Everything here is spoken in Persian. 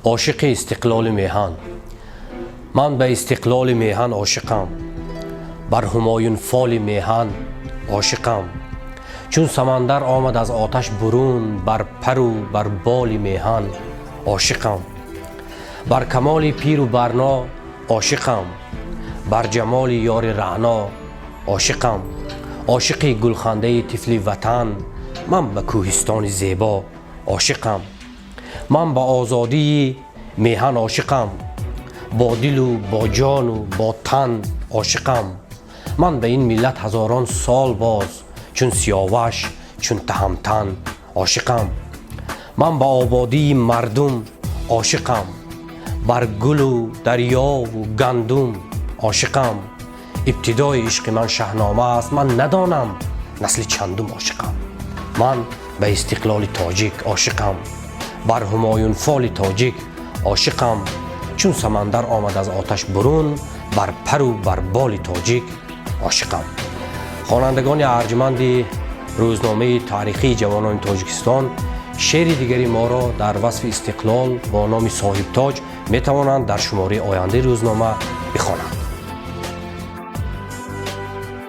عاشق استقلال میهن. من به استقلال میهن عاشقم، بر همایون فال میهن عاشقم. چون سمندر آمد از آتش برون، بر پر و بر بال میهن عاشقم. بر کمال پیر و برنا عاشقم، بر جمال یار رعنا عاشقم. عاشق گلخنده طفل وطن، من به کوهستان زیبا عاشقم. من به آزادی میهن عاشقم، با دل و با جان و با تن عاشقم. من به این ملت هزاران سال باز، چون سیاوش چون تهمتن عاشقم. من به آبادی مردم عاشقم، بر گل و دریا و گندم عاشقم. ابتدای عشق من شاهنامه است، من ندانم نسل چندم عاشقم. من به استقلال تاجیک عاشقم، بر همایون فال تاجیک عاشقم. چون سمندر آمد از آتش برون، بر پر و بر بال تاجیک عاشقم. خوانندگان ارجمند روزنامه تاریخی جوانان تاجیکستان شعر دیگری ما را در وصف استقلال با نام صاحب تاج می توانند در شماره آینده روزنامه بخوانند.